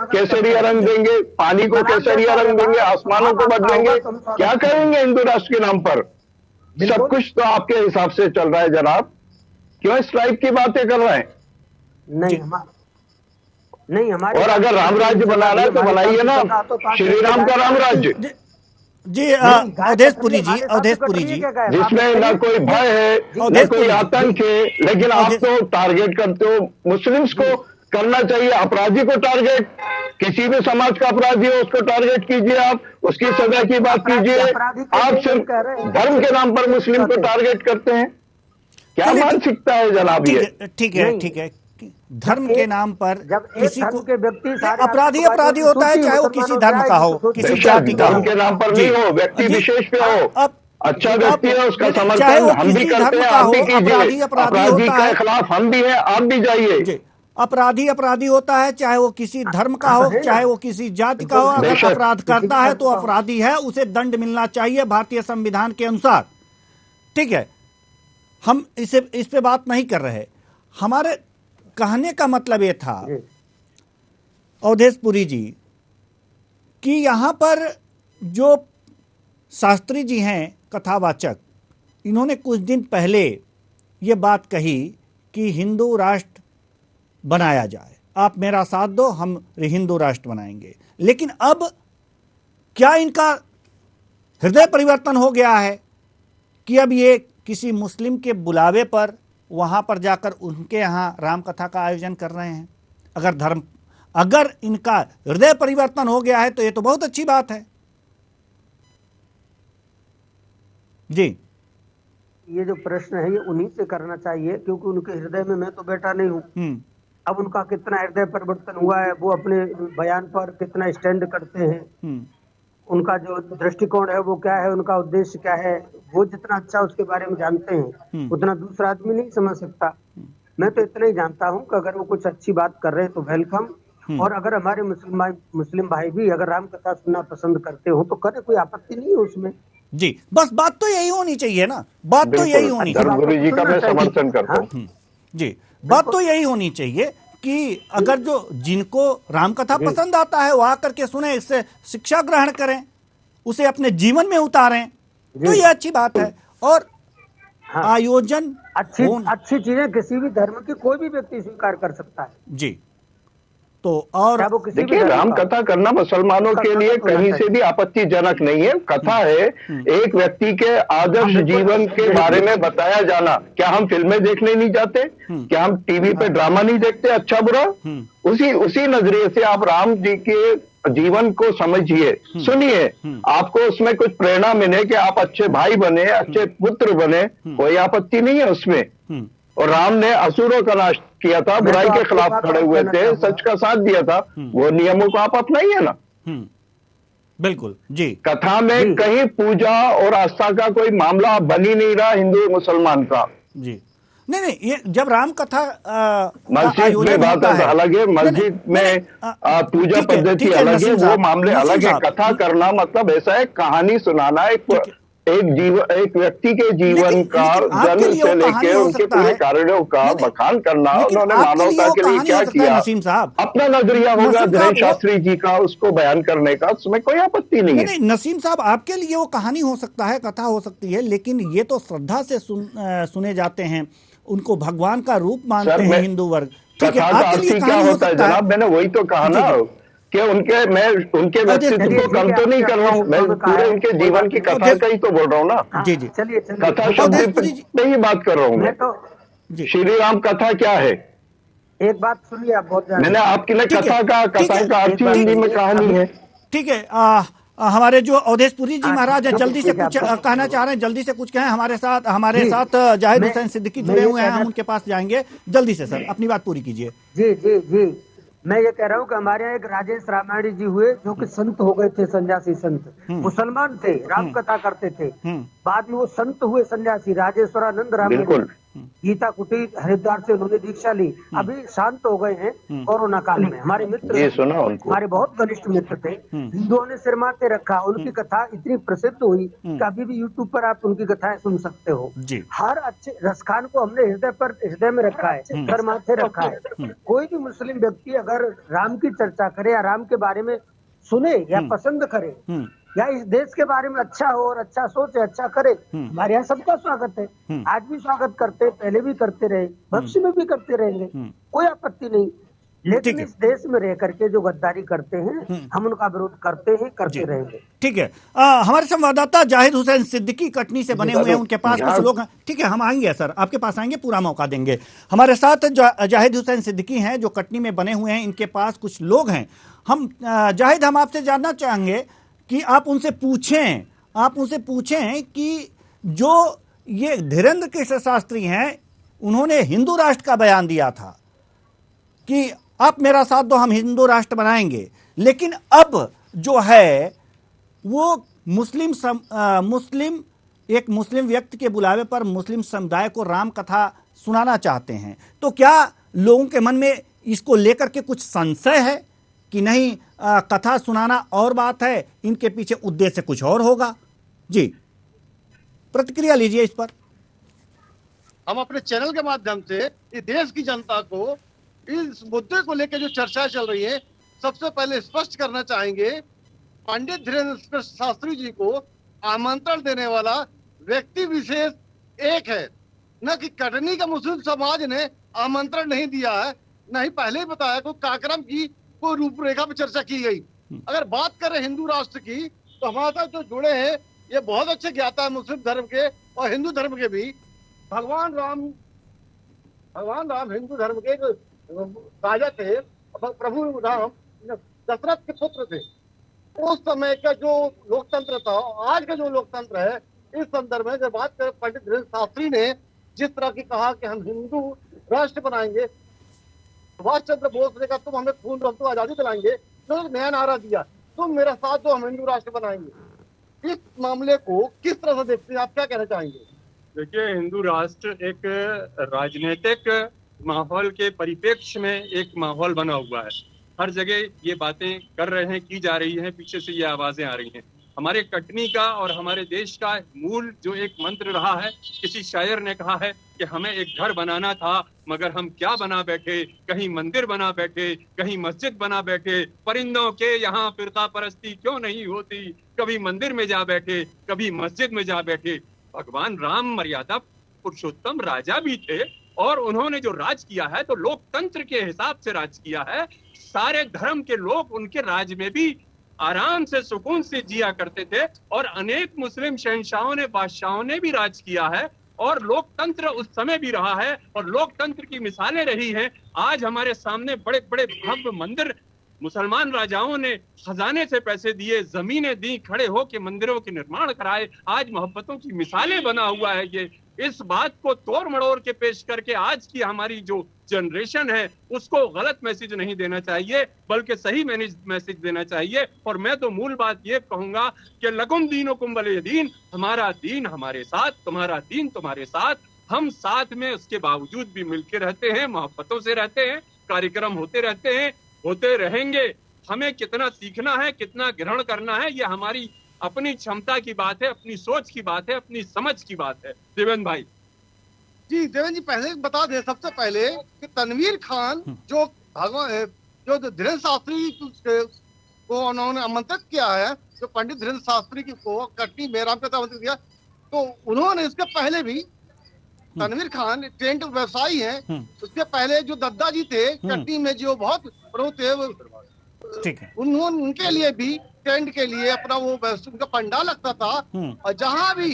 केसरिया रंग देंगे, पानी को केसरिया रंग देंगे, आसमानों को बदलेंगे, क्या करेंगे हिंदू राष्ट्र के नाम पर? सब कुछ तो आपके हिसाब से चल रहा है जनाब, क्यों इस टाइप की बातें कर रहे हैं? नहीं हमारे, और अगर राम राज्य बनाना है तो बनाइए ना, श्री राम का राम राज्य जी। अवधेशपुरी जी, अवधेशपुरी जी, जिसमें ना कोई भय है न कोई आतंक है, लेकिन आप तो टारगेट करते हो मुस्लिम्स को। करना चाहिए अपराधी को टारगेट, किसी भी समाज का अपराधी हो उसको टारगेट कीजिए, आप उसकी सजा की बात कीजिए। आप सिर्फ धर्म के नाम पर मुस्लिम को टारगेट करते हैं, क्या मानसिकता है जनाब ये? ठीक है, ठीक है। धर्म के नाम पर किसी को व्यक्ति अपराधी होता है, चाहे वो किसी धर्म का हो, किसी जाति का हो। धर्म के नाम पर नहीं हो, व्यक्ति विशेष पे हो, अच्छा व्यक्ति है उसका समर्थन हम भी करते हैं, आप भी कीजिए। अपराधी के खिलाफ हम भी हैं, आप भी जाइए। अपराधी होता है, चाहे वो किसी धर्म का हो, चाहे वो किसी जाति का हो। अगर अपराध करता है तो अपराधी है, उसे दंड मिलना चाहिए भारतीय संविधान के अनुसार। ठीक है, हम इस पे बात नहीं कर रहे। हमारे कहने का मतलब ये था अवधेशपुरी जी कि यहां पर जो शास्त्री जी हैं कथावाचक, इन्होंने कुछ दिन पहले ये बात कही कि हिंदू राष्ट्र बनाया जाए, आप मेरा साथ दो, हम हिंदू राष्ट्र बनाएंगे। लेकिन अब क्या इनका हृदय परिवर्तन हो गया है कि अब ये किसी मुस्लिम के बुलावे पर वहां पर जाकर उनके यहां राम कथा का आयोजन कर रहे हैं? अगर इनका हृदय परिवर्तन हो गया है तो ये तो बहुत अच्छी बात है जी। ये जो प्रश्न है ये उन्हीं से करना चाहिए, क्योंकि उनके हृदय में मैं तो बैठा नहीं हूँ। अब उनका कितना हृदय परिवर्तन हुआ है, वो अपने बयान पर कितना स्टैंड करते हैं, उनका जो दृष्टिकोण है वो क्या है, उनका उद्देश्य क्या है, वो जितना अच्छा उसके बारे में जानते हैं उतना दूसरा आदमी नहीं समझ सकता। मैं तो इतना ही जानता हूँ कि अगर वो कुछ अच्छी बात कर रहे हैं तो वेलकम, और अगर हमारे मुस्लिम भाई भी अगर राम कथा सुनना पसंद करते हो तो करें, कोई आपत्ति नहीं है उसमें जी। बस बात तो यही होनी चाहिए ना, बात तो यही होनी चाहिए। गुरु जी का मैं समर्थन करता हूँ जी। बात तो यही होनी चाहिए कि अगर जिनको राम कथा पसंद आता है वो आकर के सुने, इससे शिक्षा ग्रहण करें, उसे अपने जीवन में उतारें, तो ये अच्छी बात है। और आयोजन अच्छी चीजें किसी भी धर्म की कोई भी व्यक्ति स्वीकार कर सकता है जी। तो और देखिए, राम कथा करना मुसलमानों के लिए कहीं से भी आपत्तिजनक नहीं है। कथा है एक व्यक्ति के आदर्श जीवन के बारे में बताया जाना। क्या हम फिल्में देखने नहीं जाते? क्या हम टीवी पे ड्रामा नहीं देखते अच्छा बुरा? उसी नजरिए से आप राम जी के जीवन को समझिए, सुनिए, आपको उसमें कुछ प्रेरणा मिले कि आप अच्छे भाई बने, अच्छे पुत्र बने, कोई आपत्ति नहीं है उसमें। और राम ने असुरों का नाश किया था, बुराई के खिलाफ खड़े हुए थे, सच का साथ दिया था, वो नियमों को आप अपनाइए ना। बिल्कुल जी। कथा में कहीं पूजा और आस्था का कोई मामला बन ही नहीं रहा हिंदू मुसलमान का जी। नहीं, ये जब राम कथा मस्जिद में बात अलग है, मस्जिद में पूजा पद्धति अलग है, वो मामले अलग है। कथा करना मतलब ऐसा है कहानी सुनाना, एक व्यक्ति के जीवन का जन्म से लेकर उनके पूरे कार्यों का बखान करना, उन्होंने मानवता के लिए क्या किया, नसीम साहब अपना नजरिया होगा धीरेन्द्र शास्त्री जी का, उसको बयान करने का, उसमें कोई आपत्ति नहीं है। नसीम साहब, आपके लिए वो कहानी हो सकता है, कथा हो सकती है, लेकिन ये तो श्रद्धा से सुने जाते हैं, उनको भगवान का रूप मानते हैं हिंदू वर्ग। कथा का अर्थ ही क्या होता है जनाब? मैंने वही तो कहा ना कि मैं उनके व्यक्तित्व को कम तो नहीं कर रहा हूँ, मैं पूरे उनके जीवन की कथा का ही तो बोल रहा हूँ ना। जी जी, कथा शब्द पे ही बात कर रहा हूँ मैं। श्री राम कथा क्या है? एक बात सुनिए, आप बहुत मैंने आपके लिए कथा का अर्थ हिंदी में कहानी है। ठीक है, हमारे जो अवधेशपुरी जी महाराज हैं, जल्दी से कुछ कहना चाह रहे हैं, जल्दी से कुछ कहें। हमारे साथ जाहिद हुसैन सिद्दीकी जुड़े हुए हैं, हम उनके पास जाएंगे। जल्दी से सर अपनी बात पूरी कीजिए। जी जी जी, मैं ये कह रहा हूँ कि हमारे यहाँ एक राजेश रामायणी जी हुए जो कि संत हो गए थे, सन्यासी संत, मुसलमान थे, राम कथा करते थे, बाद में वो संत हुए सन्यासी, राजेश्वरानंद रामायणी। गीता कुटीर हरिद्वार से उन्होंने दीक्षा ली, अभी शांत हो गए हैं कोरोना काल में। हमारे मित्र, ये सुना उनको, हमारे बहुत घनिष्ठ मित्र थे, हिंदुओं ने सिर माथे रखा, उनकी कथा इतनी प्रसिद्ध हुई कि अभी भी यूट्यूब पर आप उनकी कथाएं सुन सकते हो। हर अच्छे रसखान को हमने हृदय में रखा है, सर माथे रखा है। कोई भी मुस्लिम व्यक्ति अगर राम की चर्चा करे या राम के बारे में सुने या पसंद करे या इस देश के बारे में अच्छा हो और अच्छा सोचे, अच्छा करे, हमारे यहाँ सबका स्वागत है। आज भी स्वागत करते, पहले भी करते रहे, भविष्य में भी करते रहेंगे, कोई आपत्ति नहीं। लेकिन इस देश में रह करके जो गद्दारी करते हैं, हम उनका विरोध करते हैं, करते रहेंगे। ठीक है। हमारे संवाददाता जाहिद हुसैन सिद्दीकी कटनी से बने हुए हैं, उनके पास कुछ लोग हैं। ठीक है, हम आएंगे सर, आपके पास आएंगे, पूरा मौका देंगे। हमारे साथ जाहिद हुसैन सिद्दीकी हैं जो कटनी में बने हुए हैं, इनके पास कुछ लोग हैं। हम जाहिद, हम आपसे जानना चाहेंगे कि आप उनसे पूछें कि जो ये धीरेंद्र कृष्ण शास्त्री हैं, उन्होंने हिंदू राष्ट्र का बयान दिया था कि आप मेरा साथ दो, हम हिंदू राष्ट्र बनाएंगे, लेकिन अब जो है वो एक मुस्लिम व्यक्ति के बुलावे पर मुस्लिम समुदाय को राम कथा सुनाना चाहते हैं। तो क्या लोगों के मन में इसको लेकर के कुछ संशय है कि नहीं, कथा सुनाना और बात है, इनके पीछे उद्देश्य कुछ और होगा? जी, प्रतिक्रिया लीजिए इस पर। हम अपने चैनल के माध्यम से इस देश की जनता को इस मुद्दे को लेकर जो चर्चा चल रही है, सबसे पहले स्पष्ट करना चाहेंगे, पंडित धीरेंद्र शास्त्री जी को आमंत्रण देने वाला व्यक्ति विशेष एक है, न कि कटनी का मुस्लिम समाज ने आमंत्रण नहीं दिया है, न ही पहले ही बताया कोई कार्यक्रम की कोई रूपरेखा पर चर्चा की गई। अगर बात करें हिंदू राष्ट्र की, तो हमारे साथ जो जुड़े हैं ये बहुत अच्छे ज्ञाता है मुस्लिम धर्म के और हिंदू धर्म के भी। भगवान राम हिंदू धर्म के राजा थे, प्रभु राम दशरथ के पुत्र थे। उस समय का जो लोकतंत्र था, आज का जो लोकतंत्र है, इस संदर्भ में जब बात करें, पंडित धीरेंद्र शास्त्री ने जिस तरह की कहा कि हम हिंदू राष्ट्र बनाएंगे, सुभाष चंद्र बोस ने कहा तुम हमें खून दो, हम तो आजादी दिलाएंगे, तो एक नया नारा दिया, तुम मेरा साथ दो, हम हिंदू राष्ट्र बनाएंगे। इस मामले को किस तरह से देखते हैं, आप क्या कहना चाहेंगे? देखिए, हिंदू राष्ट्र एक राजनीतिक माहौल के परिप्रेक्ष्य में एक माहौल बना हुआ है। हर जगह ये बातें कर रहे हैं, की जा रही हैं, पीछे से ये आवाजें आ रही हैं। हमारे कटनी का और हमारे देश का मूल जो एक मंत्र रहा है, किसी शायर ने कहा है कि हमें एक घर बनाना था मगर हम क्या बना बैठे, कहीं मंदिर बना बैठे, कहीं मस्जिद बना बैठे, परिंदों के यहाँ फिरका परस्ती क्यों नहीं होती, कभी मंदिर में जा बैठे, कभी मस्जिद में जा बैठे। भगवान राम मर्यादा पुरुषोत्तम राजा भी थे और उन्होंने जो राज किया है तो लोकतंत्र के हिसाब से राज किया है। सारे धर्म के लोग उनके राज में भी आराम से सुकून से जिया करते थे और अनेक मुस्लिम शहंशाहों ने, बादशाहों ने भी राज किया है और लोकतंत्र उस समय भी रहा है और लोकतंत्र की मिसालें रही हैं। आज हमारे सामने बड़े बड़े भव्य मंदिर मुसलमान राजाओं ने खजाने से पैसे दिए, जमीनें दी, खड़े होकर मंदिरों के निर्माण कराए। आज मोहब्बतों की मिसालें बना हुआ है। ये इस बात को तोड़ मड़ोड़ के पेश करके आज की हमारी जो जनरेशन है उसको गलत मैसेज नहीं देना चाहिए, बल्कि सही मैसेज देना चाहिए। और मैं तो मूल बात ये कहूंगा कि लकुम दीनुकुम वलिय दीन, हमारा दीन हमारे साथ, तुम्हारा दीन तुम्हारे साथ। हम साथ में उसके बावजूद भी मिलकर रहते हैं, मोहब्बतों से रहते हैं, कार्यक्रम होते रहते हैं, होते रहेंगे। हमें कितना सीखना है, कितना ग्रहण करना है, ये हमारी अपनी क्षमता की बात है, अपनी सोच की बात है, अपनी समझ की बात है। देवेंद्र भाई जी, देवेंद्र जी पहले बता दें सबसे पहले कि तनवीर खान जो धीरेंद्र शास्त्री को उन्होंने आमंत्रित किया है, जो पंडित धीरेंद्र शास्त्री को कटनी में राम कथा आमंत्रित किया, तो उन्होंने इसके पहले भी तनवीर खान टेंट व्यवसायी है, उसके पहले जो दद्दा जी थे कटनी में जो बहुत प्रमुख थे, उन्होंने उनके लिए भी टेंट के लिए अपना वो उनका पंडाल लगता था और जहां भी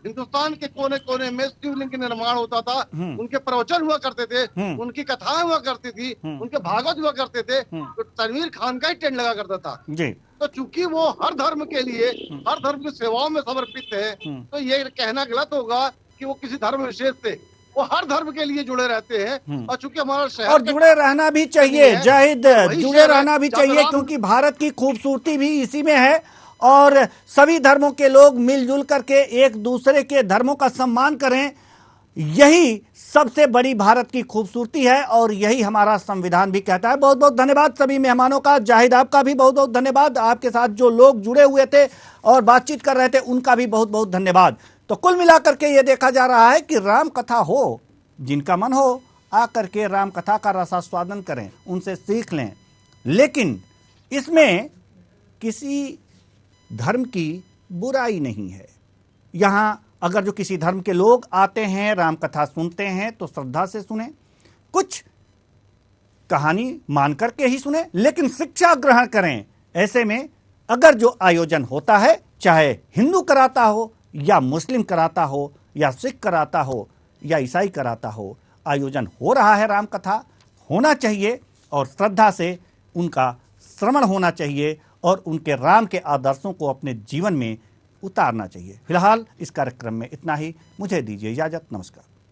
हिंदुस्तान के कोने कोने में शिवलिंग का निर्माण होता था, उनके प्रवचन हुआ करते थे, उनकी कथाएं हुआ करती थी, उनके भागवत हुआ करते थे, तो तनवीर खान का ही टेंट लगा करता था जी। तो चूंकि वो हर धर्म के लिए, हर धर्म की सेवाओं में समर्पित है, तो ये कहना गलत होगा कि वो किसी धर्म विशेष थे। वो हर धर्म के लिए जुड़े रहते हैं और चूंकि हमारा शहर और जुड़े रहना भी चाहिए जाहिद, जुड़े रहना भी चाहिए, क्योंकि भारत की खूबसूरती भी इसी में है और सभी धर्मों के लोग मिलजुल करके एक दूसरे के धर्मों का सम्मान करें, यही सबसे बड़ी भारत की खूबसूरती है और यही हमारा संविधान भी कहता है। बहुत बहुत धन्यवाद सभी मेहमानों का। जाहिद आपका भी बहुत बहुत धन्यवाद। आपके साथ जो लोग जुड़े हुए थे और बातचीत कर रहे थे उनका भी बहुत बहुत धन्यवाद। तो कुल मिलाकर के ये देखा जा रहा है कि राम कथा हो, जिनका मन हो आकर के राम कथा का रसास्वादन करें, उनसे सीख लें, लेकिन इसमें किसी धर्म की बुराई नहीं है। यहां अगर जो किसी धर्म के लोग आते हैं, राम कथा सुनते हैं तो श्रद्धा से सुने, कुछ कहानी मान करके ही सुने, लेकिन शिक्षा ग्रहण करें। ऐसे में अगर जो आयोजन होता है, चाहे हिंदू कराता हो या मुस्लिम कराता हो या सिख कराता हो या ईसाई कराता हो, आयोजन हो रहा है राम कथा, होना चाहिए और श्रद्धा से उनका श्रवण होना चाहिए और उनके राम के आदर्शों को अपने जीवन में उतारना चाहिए। फिलहाल इस कार्यक्रम में इतना ही। मुझे दीजिए इजाजत। नमस्कार।